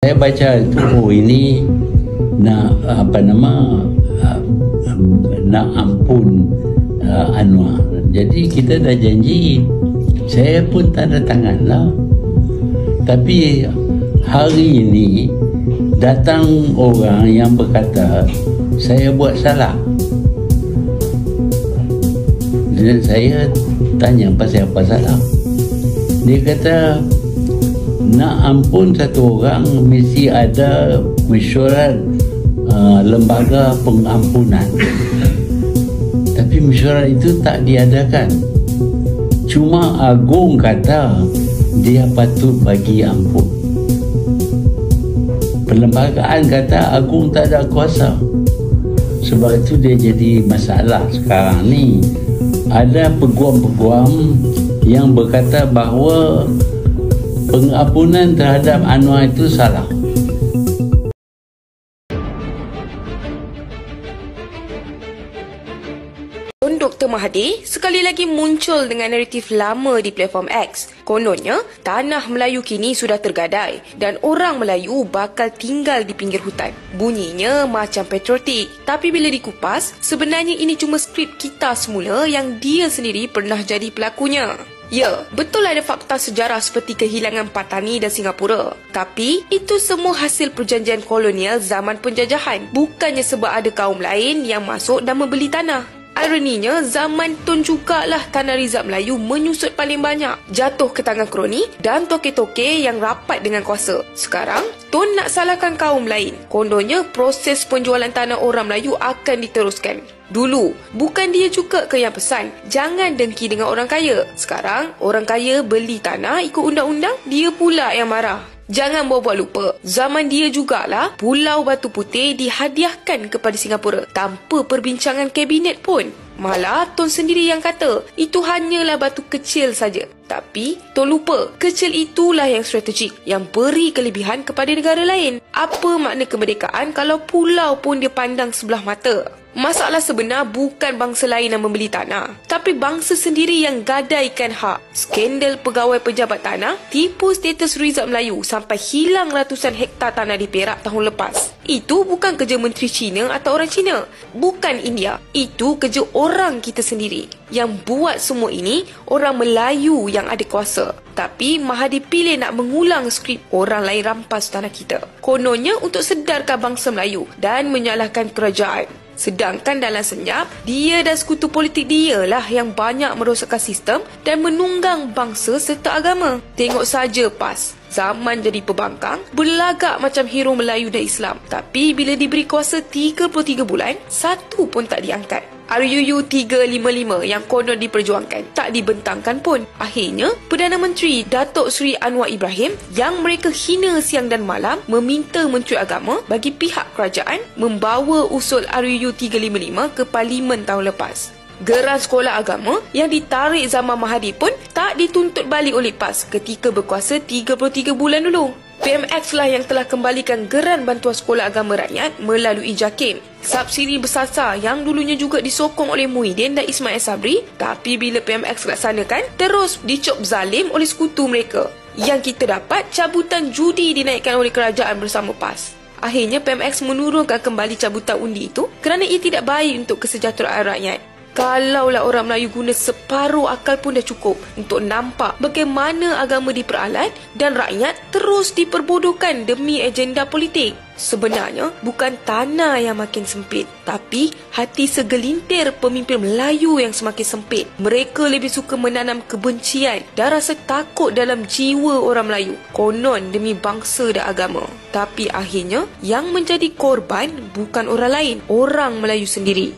Saya baca itu, ini nak nak ampun Anwar. Jadi kita dah janji, saya pun tanda tangan lah. Tapi hari ini datang orang yang berkata saya buat salah. Dan saya tanya pasal apa salah. Dia kata nak ampun satu orang mesti ada mesyuarat lembaga pengampunan. Tapi mesyuarat itu tak diadakan. Cuma Agung kata dia patut bagi ampun. Perlembagaan kata Agung tak ada kuasa. Sebab itu dia jadi masalah sekarang ni. Ada peguam-peguam yang berkata bahawa pengampunan terhadap Anwar itu salah. Dr. Mahathir sekali lagi muncul dengan naratif lama di platform X. Kononnya, tanah Melayu kini sudah tergadai dan orang Melayu bakal tinggal di pinggir hutan. Bunyinya macam patriotik, tapi bila dikupas, sebenarnya ini cuma skrip kita semula yang dia sendiri pernah jadi pelakunya. Ya, betul ada fakta sejarah seperti kehilangan Patani dan Singapura. Tapi, itu semua hasil perjanjian kolonial zaman penjajahan. Bukannya sebab ada kaum lain yang masuk dan membeli tanah. Ironinya, zaman Tun jugalah tanah rizab Melayu menyusut paling banyak, jatuh ke tangan kroni dan toke-toke yang rapat dengan kuasa. Sekarang, Tun nak salahkan kaum lain. Kononnya, proses penjualan tanah orang Melayu akan diteruskan. Dulu, bukan dia juga ke yang pesan, jangan dengki dengan orang kaya. Sekarang, orang kaya beli tanah ikut undang-undang, dia pula yang marah. Jangan buat-buat lupa, zaman dia jugalah Pulau Batu Putih dihadiahkan kepada Singapura tanpa perbincangan kabinet pun. Malah Tun sendiri yang kata itu hanyalah batu kecil saja. Tapi Tun lupa, kecil itulah yang strategik, yang beri kelebihan kepada negara lain. Apa makna kemerdekaan kalau pulau pun dia pandang sebelah mata? Masalah sebenar bukan bangsa lain yang membeli tanah, tapi bangsa sendiri yang gadaikan hak. Skandal pegawai pejabat tanah tipu status rizab Melayu sampai hilang ratusan hektar tanah di Perak tahun lepas. Itu bukan kerja Menteri Cina atau orang Cina, bukan India. Itu kerja orang kita sendiri. Yang buat semua ini orang Melayu yang ada kuasa. Tapi Mahathir pilih nak mengulang skrip orang lain rampas tanah kita. Kononnya untuk sedarkan bangsa Melayu dan menyalahkan kerajaan. Sedangkan dalam senyap, dia dan sekutu politik dia lah yang banyak merosakkan sistem dan menunggang bangsa serta agama. Tengok saja PAS. Zaman jadi pembangkang, berlagak macam hero Melayu dan Islam. Tapi bila diberi kuasa 33 bulan, satu pun tak diangkat. RUU 355 yang konon diperjuangkan tak dibentangkan pun. Akhirnya, Perdana Menteri Datuk Seri Anwar Ibrahim yang mereka hina siang dan malam meminta Menteri Agama bagi pihak kerajaan membawa usul RUU 355 ke Parlimen tahun lepas. Geran sekolah agama yang ditarik zaman Mahathir pun tak dituntut balik oleh PAS ketika berkuasa 33 bulan dulu. PMX lah yang telah kembalikan geran bantuan sekolah agama rakyat melalui JAKIM. Subsidi bersasar yang dulunya juga disokong oleh Muhyiddin dan Ismail Sabri, tapi bila PMX laksanakan, terus dicop zalim oleh sekutu mereka. Yang kita dapat, cabutan judi dinaikkan oleh kerajaan bersama PAS. Akhirnya PMX menurunkan kembali cabutan undi itu kerana ia tidak baik untuk kesejahteraan rakyat. Kalaulah orang Melayu guna separuh akal pun dah cukup untuk nampak bagaimana agama diperalat dan rakyat terus diperbodohkan demi agenda politik. Sebenarnya bukan tanah yang makin sempit, tapi hati segelintir pemimpin Melayu yang semakin sempit. Mereka lebih suka menanam kebencian dan rasa takut dalam jiwa orang Melayu, konon demi bangsa dan agama. Tapi akhirnya yang menjadi korban bukan orang lain, orang Melayu sendiri.